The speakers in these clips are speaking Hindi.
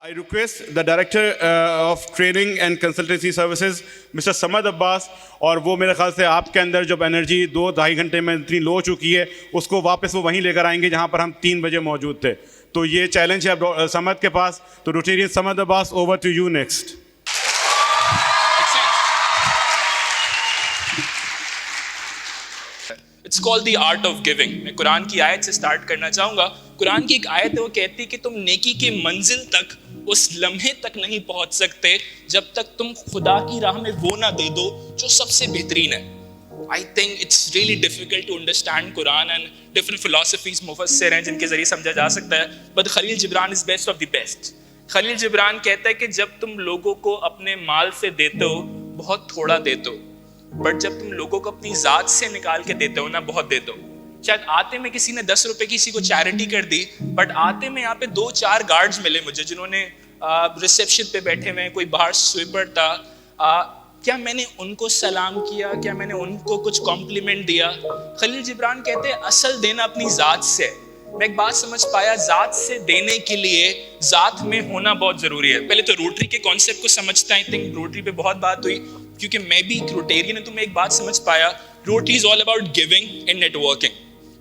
I request the Director of Training and Consultancy Services, Mr. Samad Abbas, और वो मेरे ख्याल से आपके अंदर जब एनर्जी 2-2.5 घंटे में इतनी लो चुकी है, उसको वापस वो वहीं लेकर आएंगे जहां पर हम 3 बजे मौजूद थे। तो ये चैलेंज है अब समद के पास। तो Rotarian Samad Abbas, over to you next. It's called the art of giving. मैं कुरान की आयत से स्टार्ट करना चाहूँगा। कुरान की एक आयत है, वो कहती है कि तुम नेकी के मंजिल तक, उस लम्हे तक नहीं पहुँच सकते जब तक तुम खुदा की राह में वो ना दे दो जो सबसे बेहतरीन है। I think it's really difficult to understand Quran and different philosophies मुफस्सिर हैं जिनके जरिए समझा जा सकता है। But Khalil Jibran is best of the best. Khalil Jibran कहता है कि जब तुम लोगों को अपने माल से देते हो बहुत थोड़ा देते हो, बट जब तुम लोगों को अपनी जात से निकाल के देते हो ना बहुत देते हो। शायद आते में किसी ने 10 रुपए किसी को चैरिटी कर दी, बट आते में यहाँ पे 2-4 गार्ड्स मिले मुझे जिन्होंने रिसेप्शन पे बैठे हुए, कोई बाहर स्वीपर था, क्या मैंने उनको सलाम किया, क्या मैंने उनको कुछ कॉम्प्लीमेंट दिया? खलील जिब्रान कहते हैं असल देना अपनी जात से। मैं एक बात समझ पाया, जात से देने के लिए जात में होना बहुत जरूरी है। पहले तो रोटरी के कॉन्सेप्ट को समझता है। आई थिंक रोटरी पे बहुत बात हुई क्योंकि मैं भी एक रोटेरियन हूं, तो मैं एक बात समझ पाया, rotary is all about giving and networking.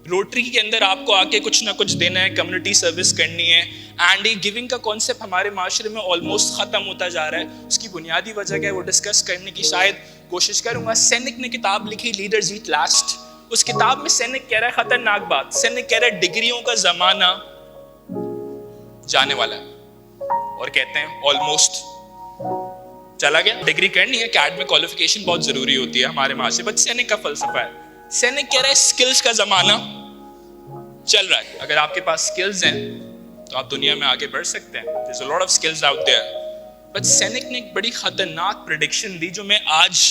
Rotary के अंदर आपको आके कुछ ना कुछ देना है, कम्युनिटी सर्विस करनी है, एंड ये गिविंग का कॉन्सेप्ट हमारे माशरे में ऑलमोस्ट खत्म होता जा रहा है। उसकी बुनियादी वजह क्या है वो डिस्कस करने की शायद कोशिश करूंगा। सेनेक ने किताब लिखी लीडर्स ईट लास्ट। उस किताब में सेनेक कह रहा है खतरनाक बात। सेनेक कह रहा है डिग्रियों का जमाना जाने वाला है, और कहते हैं ऑलमोस्ट चला गया। डिग्री करनी है, कैट में क्वालिफिकेशन बहुत जरूरी होती है हमारे माशरे, बट सेनेक का फलसफा है। सेनेक कह रहा है स्किल्स का जमाना चल रहा है। अगर आपके पास स्किल्स हैं तो आप दुनिया में आगे बढ़ सकते हैं। There's a lot of skills out there. But Sinek ने एक बड़ी खतरनाक प्रेडिक्शन दी जो मैं आज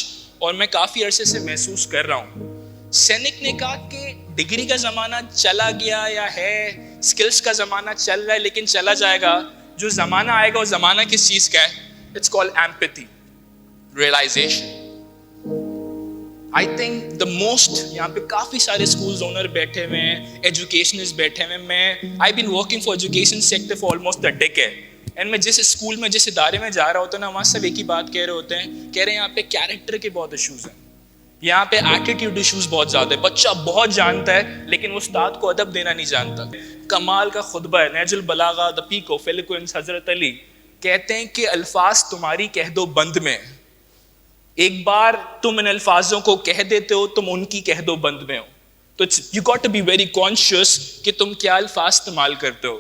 और मैं काफी अरसे से महसूस कर रहा हूँ। सेनेक ने कहा कि डिग्री का जमाना चला गया या है, स्किल्स का जमाना चल रहा है लेकिन चला जाएगा। जो जमाना आएगा वो जमाना किस चीज का है? It's called empathy, realization. I think the most, यहाँ पे काफी सारे schools owner बैठे हुए हैं, educationists बैठे हुए हैं। मैं I've been working for education sector for almost a decade. And मैं जिस स्कूल में जिस इदारे में जा रहा होता हूँ ना, वहाँ सब एक ही बात कह रहे होते हैं, कह रहे हैं यहाँ पे कैरेक्टर के बहुत इश्यूज हैं, यहाँ पे एटीट्यूड इश्यूज बहुत ज्यादा है। बच्चा बहुत जानता है लेकिन वो उस्ताद को अदब देना नहीं जानता। कमाल का खुतबा है, Nahjul Balagha, the peak of eloquence, हजरत अली कहते हैं कि अल्फाज तुम्हारी कह दो बंद में। एक बार तुम इन अल्फाजों को कह देते हो, तुम उनकी कह दो बंद में हो। तो you got to be very conscious कि तुम क्या अल्फाज इस्तेमाल करते हो,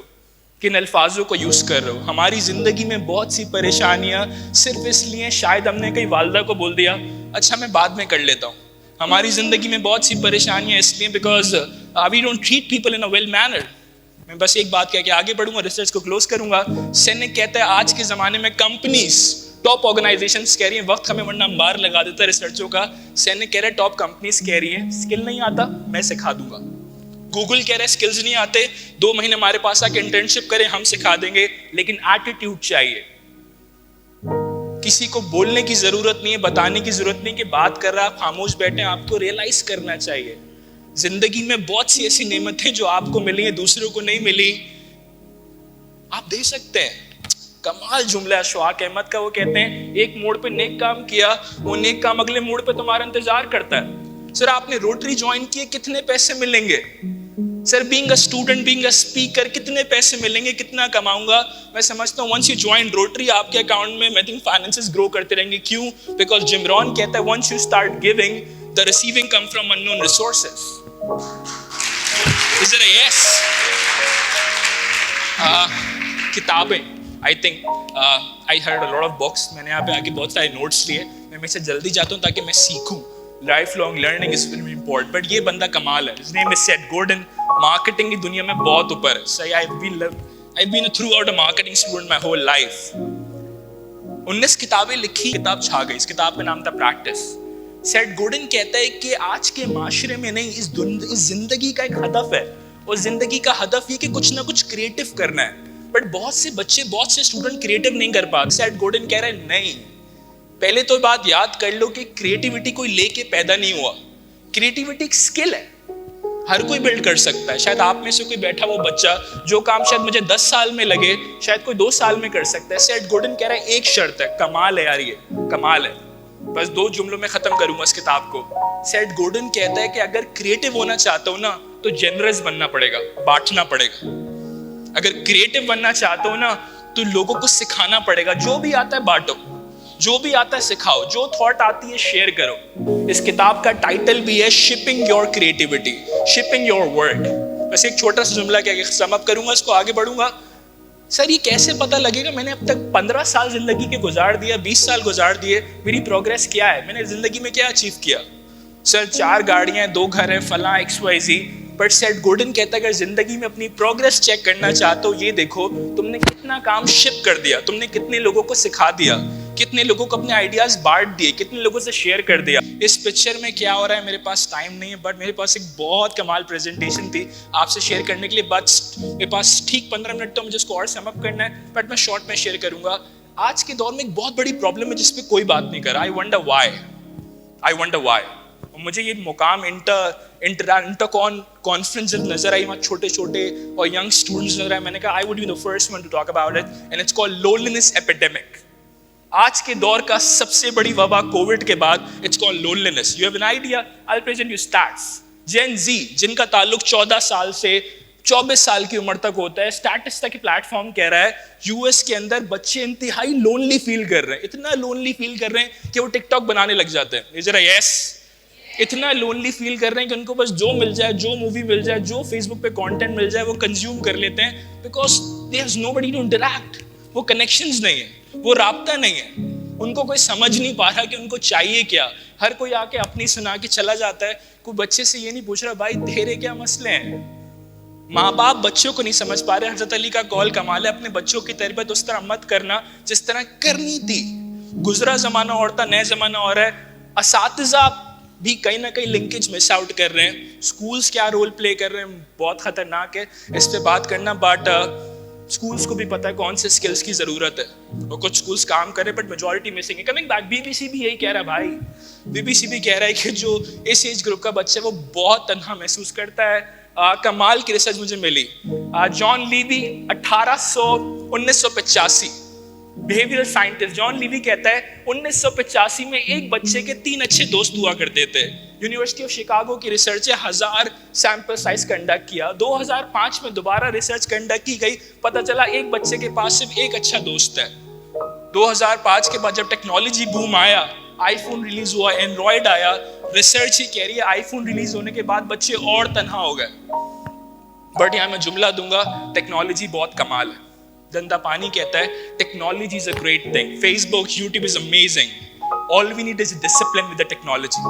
किन अल्फाजों को यूज कर रहे हो। हमारी जिंदगी में बहुत सी परेशानियां सिर्फ इसलिए शायद हमने कहीं वालदा को बोल दिया अच्छा मैं बाद में कर लेता हूँ। हमारी जिंदगी में बहुत सी परेशानियां इसलिए because we don't treat people in a well manner. मैं बस एक बात कह के आगे बढ़ूंगा, रिसर्च को क्लोज करूंगा। सेनेक कहता है आज के जमाने में कंपनीज, टॉप ऑर्गेनाइजेशंस कह रही हैं वक्त हमें वरना अंबार लगा देता है रिसर्चों का। सेनेक कह रहा है टॉप कंपनीज कह रही है स्किल नहीं आता मैं सिखा दूंगा। गूगल कह रहा है स्किल्स नहीं आते 2 महीने हमारे पास आके इंटर्नशिप करें हम सिखा देंगे, लेकिन एटीट्यूड चाहिए। किसी को बोलने की जरूरत नहीं है, बताने की जरूरत नहीं कि बात कर रहा है, आप खामोश बैठे, आपको रियलाइज करना चाहिए जिंदगी में बहुत सी ऐसी नेमतें जो आपको मिली है दूसरों को नहीं मिली, आप दे सकते हैं। कमाल जुमला अशफाक अहमद का, वो कहते हैं एक मोड़ पे नेक काम किया, वो नेक काम अगले मोड़ पे तुम्हारा इंतजार करता है। सर आपने रोटरी ज्वाइन किए, कितने पैसे मिलेंगे? Sir being a student, being a speaker, कितने पैसे मिलेंगे, कितना कमाऊंगा? मैं समझता हूँ वंस यू ज्वाइन रोटरी आपके अकाउंट में मैं थिंक फाइनेंसेस ग्रो करते रहेंगे। क्यों? बिकॉज जिम रॉन कहता है once you start giving the receiving come from unknown resources. Is it a yes? किताबें, I think I heard a lot of books. मैंने यहाँ पे आके बहुत सारे नोट्स लिए। मैं हमेशा जल्दी जाता हूँ ताकि मैं सीखूं। Life long learning is very important. But ये बंदा कमाल है, his name is Seth Gordon. Marketing की दुनिया में बहुत ऊपर है। सही, I've been throughout a marketing student my whole life. 19 किताबें लिखी, किताब छा गई। इस किताब का नाम था प्रैक्टिस। सेथ गोर्डन कहता है कि आज के माशरे में नहीं, इस जिंदगी का एक हदफ है, और जिंदगी का हदफ ये कि कुछ ना कुछ क्रिएटिव करना है। बट बहुत से बच्चे, बहुत से स्टूडेंट क्रिएटिव नहीं कर पाते। सेथ गोर्डन कह रहा है नहीं, पहले तो बात याद कर लो कि क्रिएटिविटी कोई लेके पैदा नहीं हुआ। क्रिएटिविटी एक स्किल है। हर कोई बिल्ड कर सकता है। शायद आप में से कोई बैठा वो बच्चा जो काम शायद मुझे 10 साल में लगे, शायद कोई 2 साल में कर सकता है। सेठ गोर्डन कह रहा है एक शर्त है, कमाल है यार, ये कमाल है। बस 2 जुमलों में खत्म करूंगा इस किताब को। सेठ गोर्डन कहता है कि अगर क्रिएटिव होना चाहते हो ना तो जेनरस बनना पड़ेगा, बांटना पड़ेगा। अगर क्रिएटिव बनना चाहते हो ना तो लोगों को सिखाना पड़ेगा। जो भी आता है बांटो, जो भी आता है सिखाओ, जो थॉट आती है शेयर करो। इस किताब का टाइटल भी है shipping your creativity, shipping your work. बस एक छोटा सा जुमला क्या सम अप करूंगा, इसको आगे बढ़ूंगा। सर ये कैसे पता लगेगा? मैंने अब तक 15 साल जिंदगी के गुजार दिया, 20 साल गुजार दिए, मेरी प्रोग्रेस क्या है, मैंने जिंदगी में क्या अचीव किया? सर 4 गाड़ियां, 2 घर है, फला XYZ। बट सेठ गोर्डन कहता है अगर जिंदगी में अपनी प्रोग्रेस चेक करना चाहते हो, ये देखो तुमने कितना काम शिप कर दिया, तुमने कितने लोगों को सिखा दिया, कितने लोगों को अपने आइडियाज बांट दिए, कितने लोगों से शेयर कर दिया। इस पिक्चर में क्या हो रहा है, मेरे पास टाइम नहीं है, बट मेरे पास एक बहुत कमाल प्रेजेंटेशन थी आपसे शेयर करने के लिए। बट मेरे पास ठीक 15 मिनट तो मुझे इसको और सम अप करना है, बट मैं शॉर्ट में शेयर करूंगा। आज के दौर में एक बहुत बड़ी प्रॉब्लम है जिसपे कोई बात नहीं कर रहा। I wonder why. मुझे ये मुकाम इंटर कॉन्फ्रेंस जब नजर आई, वहाँ छोटे छोटे और यंग स्टूडेंट्स नजर आए, मैंने कहा I would be the first one two talk about it, and it's called loneliness epidemic. आज के दौर का सबसे बड़ी वबा कोविड के बाद, it's called loneliness. You have an idea? I will present you stats. Gen Z जिनका ताल्लुक 14 साल से 24 साल की उम्र तक होता है, स्टैटिस्टा की प्लेटफॉर्म कह रहा है यूएस के अंदर बच्चे इंतहाई लोनली फील कर रहे हैं, इतना लोनली फील कर रहे हैं कि वो टिकटॉक बनाने लग जाते हैं। ये जरा यस, इतना लोनली फील कर रहे हैं कि उनको बस जो मिल जाए, जो मूवी मिल जाए, जो फेसबुक पे कंटेंट मिल जाए वो कंज्यूम कर लेते हैं, because there is nobody to interact. वो कनेक्शंस नहीं है, वो राब्ता नहीं है, उनको कोई समझ नहीं पा रहा कि उनको चाहिए क्या। हर कोई आके अपनी सुना के चला जाता है, कोई बच्चे से ये नहीं पूछ रहा भाई तेरे क्या मसले हैं। माँ बाप बच्चों को नहीं समझ पा रहे। हजरत अली का कौल कमाल है, अपने बच्चों की तरबियत उस तरह मत करना जिस तरह करनी थी। गुजरा जमाना और था, नया जमाना और है। असातिज़ा भी कहीं ना कहीं लिंकेज मिस आउट कर रहे हैं। स्कूल्स क्या रोल प्ले कर रहे हैं, बहुत खतरनाक है, इस पे बात करना। बट स्कूल्स को भी पता है कौन से स्किल्स की जरूरत है, और कुछ स्कूल्स काम कर रहे हैं बट मेजॉरिटी मिसिंग है। कमिंग बैक, बीबीसी भी यही कह रहा है भाई, बीबीसी भी कह रहा है कि जो इस एज ग्रुप का बच्चा है वो बहुत तन्हा महसूस करता है। कमाल की रिसर्च मुझे मिली, जॉन लीवी 1985 बिहेवियरल साइंटिस्ट जॉन लीवी कहता है 1985 में एक बच्चे के 3 अच्छे दोस्त हुआ करते थे। यूनिवर्सिटी ऑफ शिकागो की रिसर्च है, 1000 सैंपल साइज कंडक्ट किया। 2005 में दोबारा रिसर्च कंडक्ट की गई, पता चला एक बच्चे के पास सिर्फ एक अच्छा दोस्त है। 2005 के बाद जब टेक्नोलॉजी बूम आया, आईफोन रिलीज हुआ, एंड्रॉइड आया, रिसर्च ही कह रही है आईफोन रिलीज होने के बाद बच्चे और तन्हा हो गए। बट यहाँ मैं जुमला दूंगा, टेक्नोलॉजी बहुत कमाल है। दंदा पानी कहता है technology is a great thing, Facebook, YouTube is amazing, all we need is discipline with the technology.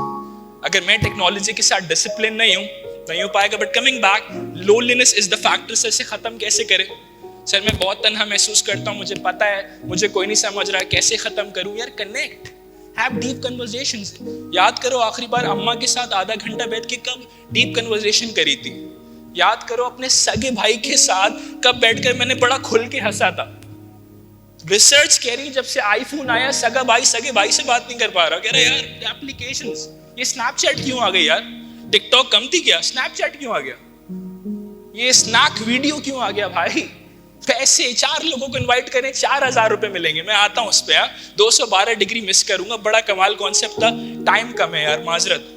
अगर मैं टेक्नोलॉजी के साथ डिसिप्लिन नहीं हो पाएगा। But coming back, loneliness is the factor. Sir इसे खत्म कैसे करें? सर मैं बहुत तन्हा महसूस करता हूँ, मुझे पता है, मुझे कोई नहीं समझ रहा है, कैसे खत्म करूँ? यार कनेक्ट, हैव डीप कन्वर्सेशंस। याद करो आखिरी बार अम्मा के साथ आधा घंटा बैठ के कब डीप कन्वर्सेशन करी थी। याद करो अपने सगे भाई के साथ कब बैठकर मैंने बड़ा खुल के हंसा था। रिसर्च कह रही है जब से आईफोन आया सगा भाई सगे भाई से बात नहीं कर पा रहा। कह रहे यार एप्लीकेशंस, ये स्नैपचैट क्यों आ गई यार? टिकटॉक कम थी क्या? स्नैपचैट क्यों आ गया? ये स्नैक वीडियो क्यों आ गया भाई? पैसे 4 लोगों को इनवाइट करें, 4000 रुपए मिलेंगे। मैं आता हूं उस पे, 212 डिग्री मिस करूंगा। बड़ा कमाल कॉन्सेप्ट था, टाइम कम है यार, माजरत,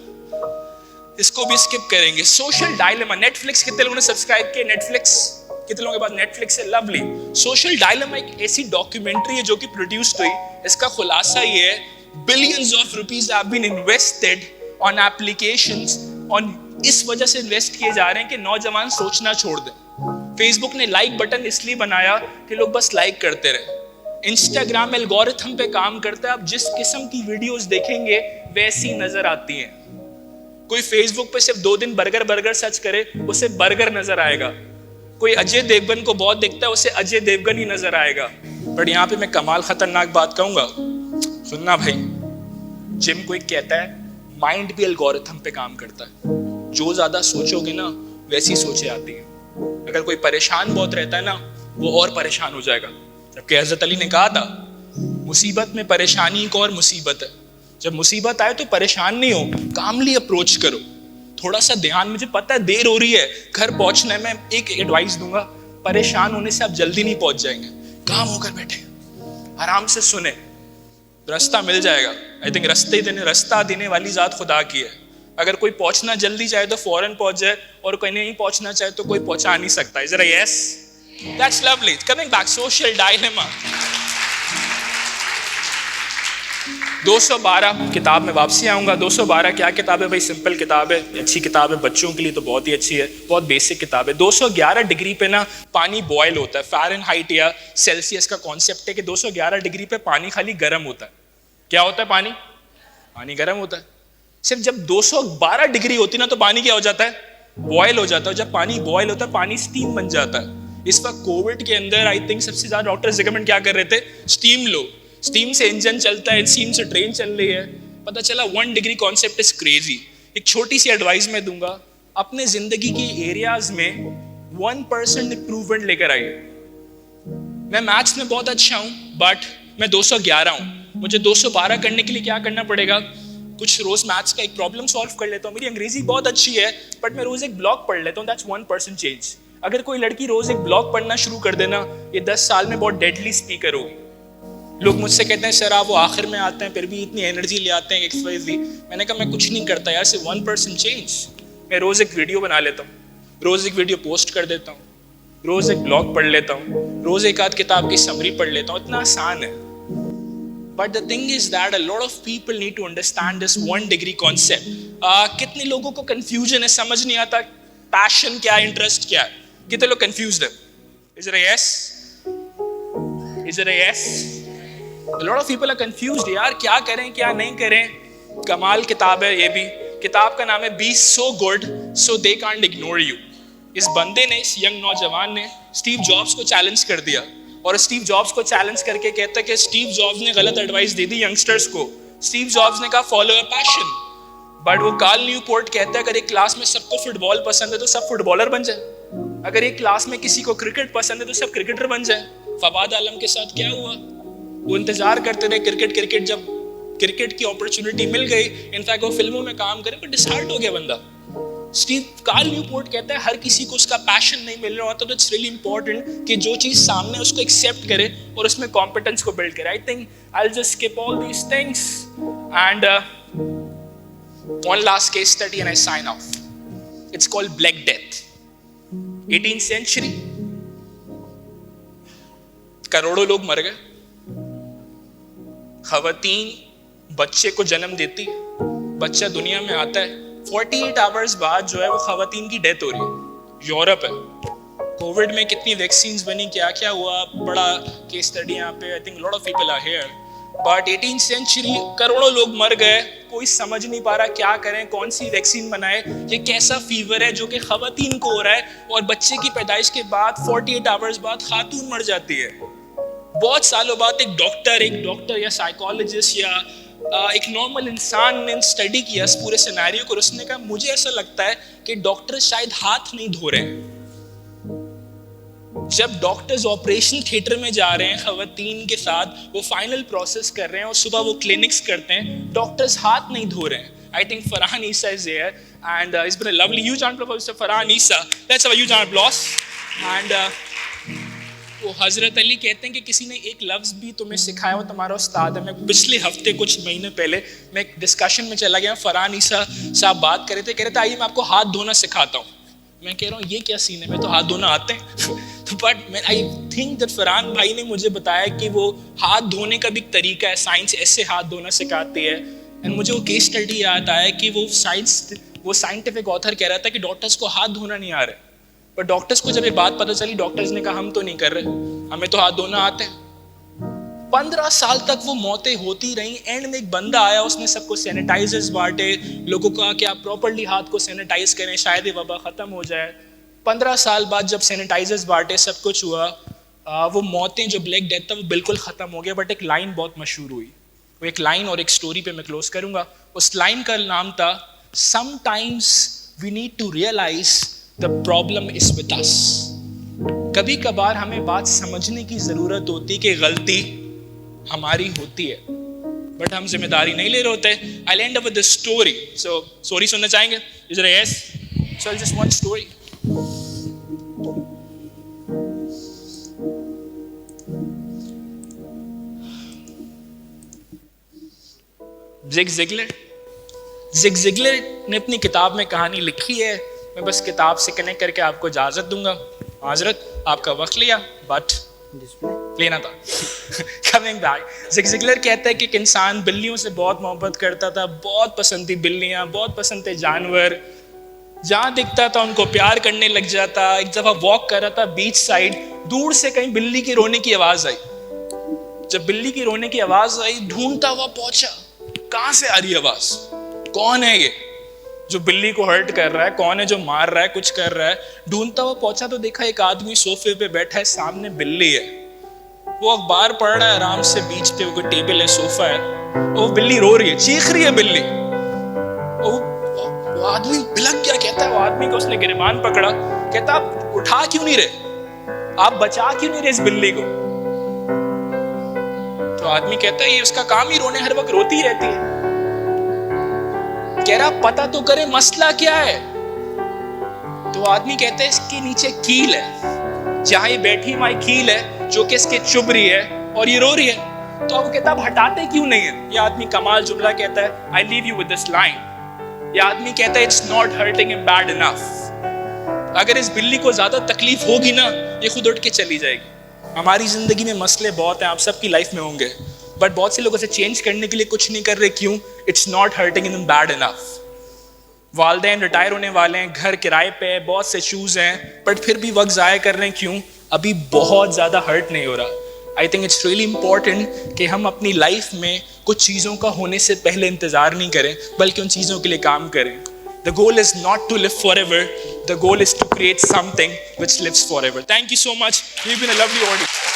इसको भी स्किप करेंगे। सोशल डायलेमा, नेटफ्लिक्स कितने लोगों ने सब्सक्राइब किया? नेटफ्लिक्स कितने लोगों के पास नेटफ्लिक्स है? लवली। सोशल डायलेमा एक ऐसी डॉक्यूमेंट्री है जो कि प्रोड्यूस्ड हुई, इसका खुलासा ये है billions of rupees have been invested on applications, on इस वजह से इन्वेस्ट किए जा रहे हैं कि नौजवान सोचना छोड़ दें। फेसबुक ने लाइक बटन इसलिए बनाया कि लोग बस लाइक करते रहे। इंस्टाग्राम एल्गोरिथम पे काम करता है, आप जिस किस्म की वीडियोस देखेंगे वैसी नजर आती हैं। कोई फेसबुक पे सिर्फ 2 दिन बर्गर सर्च करे, उसे बर्गर नजर आएगा। कोई अजय देवगन को बहुत देखता है, उसे अजय देवगन ही नजर आएगा। बट यहाँ पे मैं कमाल खतरनाक बात कहूंगा, सुनना भाई। जिम कोई कहता है माइंड भी एल्गोरिथम पे काम करता है, जो ज्यादा सोचोगे ना वैसी सोचें आती हैं। अगर कोई परेशान बहुत रहता है ना, वो और परेशान हो जाएगा। जबकि हजरत अली ने कहा था मुसीबत में परेशानी एक और मुसीबत है। जब मुसीबत आए तो परेशान नहीं हो, कामली अप्रोच करो, थोड़ा सा ध्यान, मुझे पता है देर हो रही है घर पहुंचने में, एक एडवाइस दूंगा, परेशान होने से आप जल्दी नहीं पहुंच जाएंगे। काम होकर बैठे, आराम से सुने, रास्ता मिल जाएगा। आई थिंक रास्ता देने वाली जात खुदा की है। अगर कोई पहुंचना जल्दी चाहे तो फौरन पहुंच जाए, और कोई नहीं पहुंचना चाहे तो कोई पहुंचा नहीं सकता। Is it a yes? That's lovely. Coming back, social dilemma. 212 किताब में वापसी आऊंगा। 212 क्या किताब है भाई? सिंपल किताब है, अच्छी किताब है, बच्चों के लिए तो बहुत ही अच्छी है, बहुत बेसिक किताब है। 211 डिग्री पे ना पानी बॉयल होता है। फ़ारेनहाइट या सेल्सियस का कॉन्सेप्ट है कि 211 डिग्री पे पानी खाली गर्म होता है। क्या होता है? पानी गर्म होता है। सिर्फ जब 212 डिग्री होती ना तो पानी क्या हो जाता है? बॉयल हो जाता है। जब पानी बॉयल होता है पानी स्टीम बन जाता है। इस वक्त कोविड के अंदर आई थिंक सबसे ज्यादा डॉक्टर्स रिकमेंड क्या कर रहे थे? स्टीम लो। स्टीम से इंजन चलता है, स्टीम से ट्रेन चल रही है। पता चला 1 डिग्री कॉन्सेप्ट इज क्रेजी। एक छोटी सी एडवाइस मैं दूंगा, अपने जिंदगी के एरियाज में 1% इंप्रूवमेंट लेकर आइए। मैं मैथ्स में बहुत अच्छा हूं, बट मैं 211 हूं। मुझे 212 करने के लिए क्या करना पड़ेगा? कुछ रोज मैथ्स का एक प्रॉब्लम सॉल्व कर लेता हूँ। मेरी अंग्रेजी बहुत अच्छी है, बट मैं रोज एक ब्लॉक पढ़ लेता हूँ। That's 1% change. अगर कोई लड़की रोज एक ब्लॉक पढ़ना शुरू कर देना, ये 10 साल में बहुत डेडली स्पीकर होगी। लोग मुझसे कहते हैं सर आप वो आखिर में आते हैं फिर भी इतनी एनर्जी ले आते हैं XYZ। मैंने कहा मैं कुछ नहीं करता यार, सिर्फ 1% चेंज। मैं रोज एक वीडियो बना लेता हूँ, रोज एक वीडियो पोस्ट कर देता हूँ, रोज एक ब्लॉग पढ़ लेता हूँ, रोज एक आध किताब की समरी पढ़ लेता हूँ। इतना आसान है। But the thing is that a lot of people need to understand this 1 degree concept. कितने लोगों को कंफ्यूजन है, समझ नहीं आता पैशन क्या है, इंटरेस्ट क्या है। कितने लोग कंफ्यूज्ड है? Is it a yes? Is it a yes? A lot of people are confused यार, क्या करें क्या नहीं करें। कमाल किताब है ये भी। किताब का नाम है Be So Good So They Can't Ignore You। इस बंदे ने, इस यंग नौजवान ने स्टीव जॉब्स को चैलेंज कर दिया, और स्टीव जॉब्स को चैलेंज करके कहता है कि स्टीव जॉब्स ने गलत एडवाइस दे दी यंगस्टर्स को। स्टीव जॉब्स ने कहा फॉलो योर पैशन, बट वो कार्ल न्यूपोर्ट कहता है अगर एक क्लास में सबको फुटबॉल पसंद है तो सब फुटबॉलर बन जाए। अगर एक क्लास में किसी को क्रिकेट पसंद है तो सब क्रिकेटर बन जाए। फवाद आलम के साथ क्या हुआ? वो इंतजार करते रहे क्रिकेट, जब क्रिकेट की अपॉर्चुनिटी मिल गई, इनफैक्ट वो फिल्मों में काम करे, पर डिसहार्ट हो गया बंदा। कार्ल न्यूपोर्ट कहता है हर किसी को उसका पैशन नहीं मिल रहा होता, तो इट्स रियली इंपॉर्टेंट कि जो चीज सामने उसको एक्सेप्ट करे और उसमें कॉम्पिटेंस को बिल्ड करे। I think I will just skip all these things and one last case study and I sign off. It's called Black Death. 18th century, करोड़ों लोग मर गए। खवातीन बच्चे को जन्म देती, बच्चा दुनिया में आता है, 48 आवर्स बाद जो है वो खवातीन की डेथ हो रही है। यूरोप है, कोविड में कितनी वैक्सीन्स बनी, क्या क्या हुआ, बड़ा केस स्टडी यहाँ पे। I think lot of people are here, but 18th century करोड़ों लोग मर गए। कोई समझ नहीं पा रहा क्या करें, कौन सी वैक्सीन बनाए, ये कैसा फीवर है जो कि खवातीन को हो रहा है, और बच्चे की पैदाइश के बाद 48 आवर्स बाद खातून मर जाती है। बहुत सालों बाद एक डॉक्टर या साइकोलॉजिस्ट या एक नॉर्मल इंसान ने स्टडी किया इस पूरे सिनेरियो को। उसने कहा मुझे ऐसा लगता है कि डॉक्टर शायद हाथ नहीं धो रहे हैं। जब डॉक्टर्स ऑपरेशन थिएटर में जा रहे हैं खवातीन के साथ, वो फाइनल प्रोसेस कर रहे हैं और सुबह वो क्लिनिक्स करते हैं, डॉक्टर्स हाथ नहीं धो रहे हैं। I think Farhan Isa is here and it's been a lovely huge round of applause for Farhan Isa. Let's have a huge round of applause। And वो हजरत अली कहते हैं कि किसी ने एक लफ्ज भी तुम्हें सिखाया, वो तुम्हारा उस्ताद है। मैं पिछले हफ्ते कुछ महीने पहले मैं एक डिस्कशन में चला गया, फरहान ईसा साहब बात कर रहे थे आइए मैं आपको हाथ धोना सिखाता हूँ। मैं कह रहा हूँ ये क्या सीन है, मैं तो हाथ धोना आते हैं। But I think that Farhan भाई ने मुझे बताया कि वो हाथ धोने का भी एक तरीका है, साइंस ऐसे हाथ धोना सिखाती है। एंड मुझे वो केस स्टडी याद आया कि वो साइंटिफिक ऑथर कह रहा था कि डॉक्टर्स को हाथ धोना नहीं आ रहा है, पर डॉक्टर्स को जब ये बात पता चली, डॉक्टर्स ने कहा हम तो नहीं कर रहे, हमें तो हाथ धोना आते हैं। 15 साल तक वो मौतें होती रही। एंड में एक बंदा आया, उसने सबको सैनिटाइजर्स बांटे, लोगों को कहा कि आप प्रॉपर्ली हाथ को सैनिटाइज करें, शायद ये वबा खत्म हो जाए। 15 साल बाद जब सैनिटाइजर्स बांटे, सब कुछ हुआ, वो मौतें जो ब्लैक डेथ था वो बिल्कुल खत्म हो गया। बट एक लाइन बहुत मशहूर हुई, वो एक लाइन और एक स्टोरी पे मैं क्लोज करूंगा। उस लाइन का नाम था sometimes we need to realise the problem is with us. कभी कभार हमें बात समझने की जरूरत होती कि गलती हमारी होती है। बट हम जिम्मेदारी नहीं ले रहे होते। I end up with the story. So story सुनना चाहेंगे? Is there yes? So I just want story. Zig Ziglar ने अपनी किताब में कहानी लिखी है। मैं बस किताब से कनेक्ट करके आपको इजाज़त दूंगा। माजरत, आपका वक्त लिया, बट लेना था। कमिंग बैक, ज़िग ज़िगलर कहता है कि एक इंसान बिल्लियों से बहुत मोहब्बत करता था, बहुत पसंद थी बिल्लियाँ, बहुत पसंद थे जानवर। जहाँ दिखता था उनको प्यार करने लग जाता। एक दफ़ा वॉक कर रहा था बीच साइड, दूर से कहीं बिल्ली की रोने की आवाज़ आई। जब बिल्ली की रोने की आवाज़ आई, ढूंढता हुआ पहुंचा, कहाँ से आ रही आवाज़? कौन है ये जो बिल्ली को हर्ट कर रहा है? कौन है जो मार रहा है, कुछ कर रहा है? ढूंढता हुआ पहुंचा तो देखा एक आदमी सोफे पे बैठा है, सामने बिल्ली है। वो अखबार पढ़ रहा है आराम से, बीच पे कोई टेबल है, सोफा है, वो बिल्ली रो रही है, चीख रही है बिल्ली। वो आदमी भिलक गया। कहता है, वो आदमी को उसने गिरबान पकड़ा, कहता आप उठा क्यों नहीं रहे, आप बचा क्यों नहीं रहे इस बिल्ली को? तो आदमी कहता है, ये उसका काम ही रोने, हर वक्त रोती रहती है। कह रहा पता तो करे मसला क्या है। तो आदमी कहता है, इसके नीचे कील है, जहां ये बैठी वहां कील है जो कि इसके चुभ रही है और ये रो रही है। तो वो कहता है, हटाते क्यों नहीं है? ये आदमी कमाल जुमला कहता है, I leave you with this line. ये आदमी कहता है, it's not hurting him bad enough. अगर इस बिल्ली को ज्यादा तकलीफ होगी ना, ये खुद उठ के चली जाएगी। हमारी जिंदगी में मसले बहुत हैं, आप सबकी लाइफ में होंगे, बट बहुत से लोग उसे चेंज करने के लिए कुछ नहीं कर रहे। क्यों? It's not hurting him bad enough. वालिदैन रिटायर होने वाले हैं, घर किराए पे है, बहुत से इश्यूज हैं, बट फिर भी वक्त ज़ाया कर रहे हैं। क्यों? अभी बहुत ज़्यादा हर्ट नहीं हो रहा। I think it's really important कि हम अपनी लाइफ में कुछ चीज़ों का होने से पहले इंतज़ार नहीं करें, बल्कि उन चीज़ों के लिए काम करें। The goal is not to live forever. The goal is to create something which lives forever. Thank you so much. You've been a lovely audience.